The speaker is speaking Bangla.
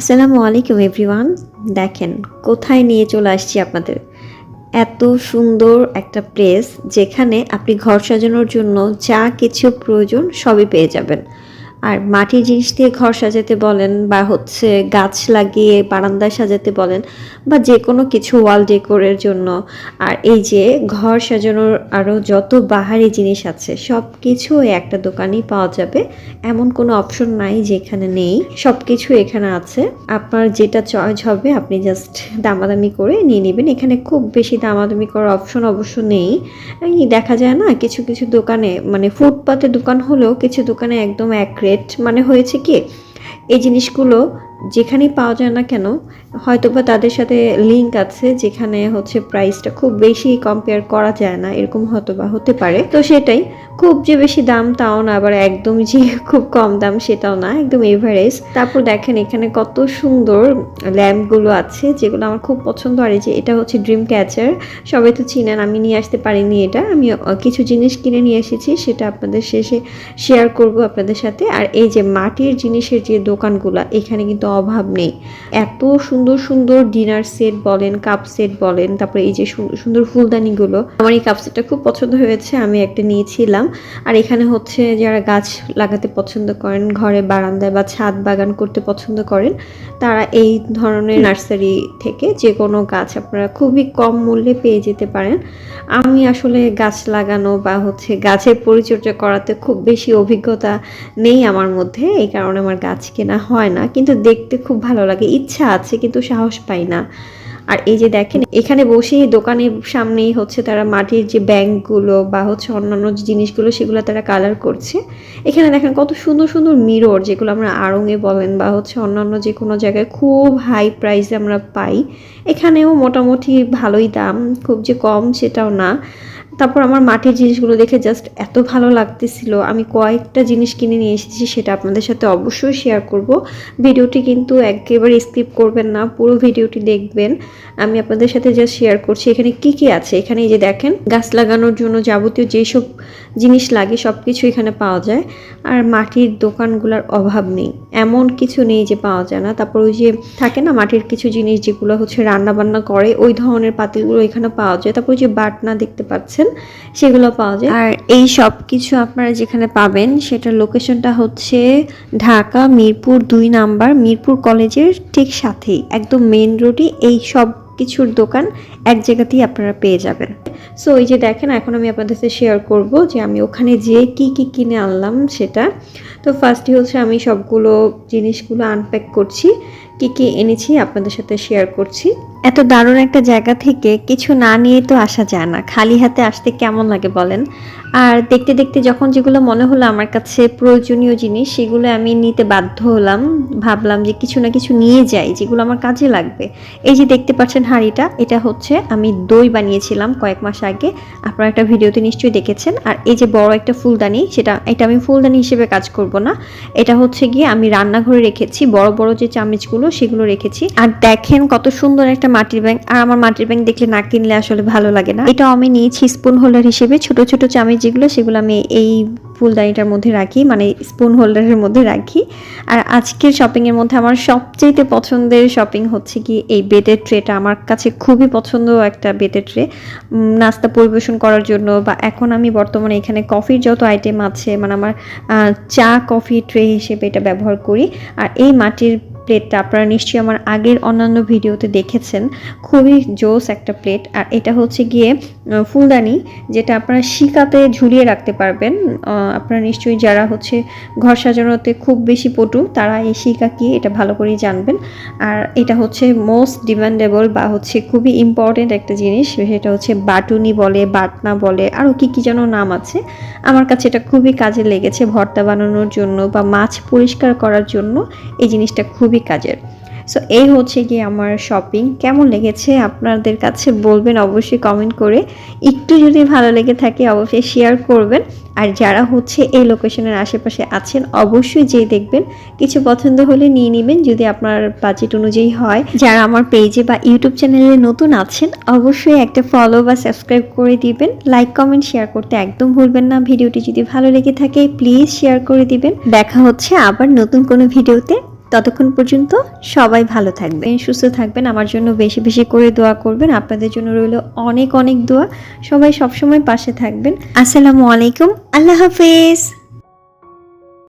আসসালামু আলাইকুম এভরিওয়ান। দেখেন কোথায় নিয়ে চলে আসছি আপনাদের। এত সুন্দর একটা প্লেস যেখানে আপনি ঘর সাজানোর জন্য যা কিছু প্রয়োজন সবই পেয়ে যাবেন। আর মাটির জিনিস দিয়ে ঘর সাজাতে বলেন বা হচ্ছে গাছ লাগিয়ে বারান্দায় সাজাতে বলেন বা যে কোনো কিছু ওয়াল ডেকোরের জন্য। আর এই যে ঘর সাজানোর আরও যত বাহারি জিনিস আছে সব কিছু একটা দোকানেই পাওয়া যাবে। এমন কোনো অপশন নাই যেখানে নেই, সব কিছু এখানে আছে। আপনার যেটা চয়েস হবে আপনি জাস্ট দামাদামি করে নিয়ে নেবেন। এখানে খুব বেশি দামাদামি করার অপশন অবশ্য নেই। এই দেখা যায় না কিছু কিছু দোকানে, মানে ফুটপাতে দোকান হলেও কিছু দোকানে একদম এক রেট, মানে হয়েছে কি এই জিনিসগুলো যেখানেই পাওয়া যায় না কেন হয়তোবা তাদের সাথে লিঙ্ক আছে যেখানে হচ্ছে প্রাইসটা খুব বেশি কম্পেয়ার করা যায় না, এরকম হয়তোবা হতে পারে। তো সেটাই, খুব যে বেশি দাম তাও না, আবার একদম যে খুব কম দাম সেটাও না, একদম এভারেজ। তারপর দেখেন এখানে কত সুন্দর ল্যাম্পগুলো আছে যেগুলো আমার খুব পছন্দ। আর এই যে এটা হচ্ছে ড্রিম ক্যাচার, সবাই তো চিনেন, আমি নিয়ে আসতে পারিনি এটা, আমি কিছু জিনিস কিনে নিয়ে এসেছি, সেটা আপনাদের শেষে শেয়ার করব আপনাদের সাথে। আর এই যে মাটির জিনিসের যে দোকানগুলো এখানে কিন্তু অভাব নেই। এত সুন্দর সুন্দর ডিনার সেট বলেন, কাপ সেট বলেন, তারপরে এই যে সুন্দর সুন্দর ফুলদানিগুলো, আমার এই কাপ সেটটা খুব পছন্দ হয়েছে, আমি একটা নিয়েছিলাম। আর এখানে হচ্ছে যারা গাছ লাগাতে পছন্দ করেন, ঘরে বারান্দায় বা ছাদ বাগান করতে পছন্দ করেন, তারা এই ধরনের নার্সারি থেকে যে কোনো গাছ আপনারা খুবই কম মূল্যে পেয়ে যেতে পারেন। আমি আসলে গাছ লাগানো বা হচ্ছে গাছের পরিচর্যা করাতে খুব বেশি অভিজ্ঞতা নেই আমার মধ্যে, এই কারণে আমার গাছ কেনা হয় না, কিন্তু দেখতে খুব ভালো লাগে, ইচ্ছা আছে কিন্তু সাহস পাই না। আর এই যে দেখেন এখানে বসে দোকানের সামনেই হচ্ছে তারা মাটির যে ব্যাংকগুলো বা হচ্ছে অন্যান্য জিনিসগুলো সেগুলো তারা কালার করছে। এখানে দেখেন কত সুন্দর সুন্দর মিরর, যেগুলো আমরা আড়ঙে বলেন বা হচ্ছে অন্যান্য যে কোনো জায়গায় খুব হাই প্রাইসে আমরা পাই, এখানেও মোটামুটি ভালোই দাম, খুব যে কম সেটাও না। তারপর আমার মাটির জিনিসগুলো দেখে জাস্ট এত ভালো লাগতেছিল, আমি কয়েকটা জিনিস কিনে নিয়ে এসেছি, সেটা আপনাদের সাথে অবশ্যই শেয়ার করব। ভিডিওটি কিন্তু একেবারে স্কিপ করবেন না, পুরো ভিডিওটি দেখবেন। আমি আপনাদের সাথে জাস্ট শেয়ার করছি এখানে কি কি আছে। এখানে এই যে দেখেন গাছ লাগানোর জন্য যাবতীয় যেসব জিনিস লাগে সব কিছু এখানে পাওয়া যায়। আর মাটির দোকানগুলোর অভাব নেই, এমন কিছু নেই যে পাওয়া যায় না। তারপর ওই যে থাকে না মাটির কিছু জিনিস যেগুলো হচ্ছে রান্না বান্না করে, ওই ধরনের পাতিলগুলো এখানে পাওয়া যায়। তারপর ওই যে বাটনা দেখতে পাচ্ছেন সেগুলো পাওয়া যায়। আর এই সব কিছু আপনারা যেখানে পাবেন সেটার লোকেশনটা হচ্ছে ঢাকা মিরপুর 2 নাম্বার, মিরপুর কলেজের ঠিক সাথেই, একদম মেইন রোডে এই সব কিছুর দোকান এক জায়গাতেই আপনারা পেয়ে যাবেন। সো এই যে দেখেন এখন আমি আপনাদের সাথে শেয়ার করব যে আমি ওখানে যেয়ে কি কি কিনে আনলাম সেটা। তো ফার্স্টে হচ্ছে আমি সবগুলো জিনিসগুলো আনপ্যাক করছি, কি কি এনেছি আপনাদের সাথে শেয়ার করছি। এত দারুণ একটা জায়গা থেকে কিছু না নিয়ে তো আসা যায় না, খালি হাতে আসতে কেমন লাগে বলেন। আর দেখতে দেখতে যখন যেগুলো মনে হলো আমার কাছে প্রয়োজনীয় জিনিস সেগুলো আমি নিতে বাধ্য হলাম, ভাবলাম যে কিছু না কিছু নিয়ে যাই যেগুলো আমার কাজে লাগবে। এই যে দেখতে পাচ্ছেন হাঁড়িটা, এটা হচ্ছে আমি দই বানিয়েছিলাম কয়েক মাস আগে, আপনারা একটা ভিডিওতে নিশ্চয়ই দেখেছেন। আর এই যে বড় একটা ফুলদানি, এটা আমি ফুলদানি হিসেবে কাজ করব না, এটা হচ্ছে গিয়ে আমি রান্নাঘরে রেখেছি, বড় বড় যে চামচগুলো সেগুলো রেখেছি। আর দেখেন কত সুন্দর একটা মাটির ব্যাংক, আর আমার মাটির ব্যাংক দেখলে না কিনলে আসলে ভালো লাগে না। এটা আমি নিয়েছি স্পুন হোল্ডার হিসেবে, ছোট ছোট চামচ যেগুলো সেগুলো আমি এই ফুলদানিটার মধ্যে রাখি, মানে স্পুন হোল্ডারের মধ্যে রাখি। আর আজকের শপিংয়ের মধ্যে আমার সবচেয়ে পছন্দের শপিং হচ্ছে কি এই বেডের ট্রেটা, আমার কাছে খুবই পছন্দ একটা বেডের ট্রে, নাস্তা পরিবেশন করার জন্য, বা এখন আমি বর্তমানে এখানে কফির যত আইটেম আছে মানে আমার চা কফি ট্রে হিসেবে এটা ব্যবহার করি। আর এই মাটির প্লেটটা আপনারা নিশ্চয়ই আমার আগের অন্যান্য ভিডিওতে দেখেছেন, খুবই জোস একটা প্লেট। আর এটা হচ্ছে গিয়ে ফুলদানি, যেটা আপনারা শিকাতে ঝুলিয়ে রাখতে পারবেন। আপনারা নিশ্চয়ই যারা হচ্ছে ঘর সাজানোতে খুব বেশি পটু তারা এই শিকা কি এটা ভালো করেই জানবেন। আর এটা হচ্ছে মোস্ট ডিমান্ডেবল বা হচ্ছে খুবই ইম্পর্টেন্ট একটা জিনিস, সেটা হচ্ছে বাটুনি বলে, বাটনা বলে, আরও কি কি যেন নাম আছে। আমার কাছে এটা খুবই কাজে লেগেছে ভর্তা বানানোর জন্য বা মাছ পরিষ্কার করার জন্য, এই জিনিসটা খুবই কাজের। সো এই হচ্ছে কি আমার শপিং, কেমন লেগেছে আপনাদের কাছে বলবেন অবশ্যই কমেন্ট করে, একটু যদি ভালো লেগে থাকে অবশ্যই শেয়ার করবেন। আর যারা হচ্ছে এই লোকেশনের আশেপাশে আছেন অবশ্যই যেয়ে দেখবেন, কিছু পছন্দ হলে নিয়ে নেবেন যদি আপনার বাজেট অনুযায়ী হয়। যারা আমার পেজে বা ইউটিউব চ্যানেলে নতুন আছেন অবশ্যই একটা ফলো বা সাবস্ক্রাইব করে দিবেন, লাইক কমেন্ট শেয়ার করতে একদম ভুলবেন না। ভিডিওটি যদি ভালো লেগে থাকে প্লিজ শেয়ার করে দিবেন। দেখা হচ্ছে আবার নতুন কোনো ভিডিওতে। ততক্ষণ পর্যন্ত সবাই ভালো থাকবেন, সুস্থ থাকবেন। আমার জন্য বেশি বেশি করে দোয়া করবেন। আপনাদের জন্য রইল অনেক অনেক দোয়া। সবাই সবসময় পাশে থাকবেন। আসসালামু আলাইকুম, আল্লাহ হাফেজ।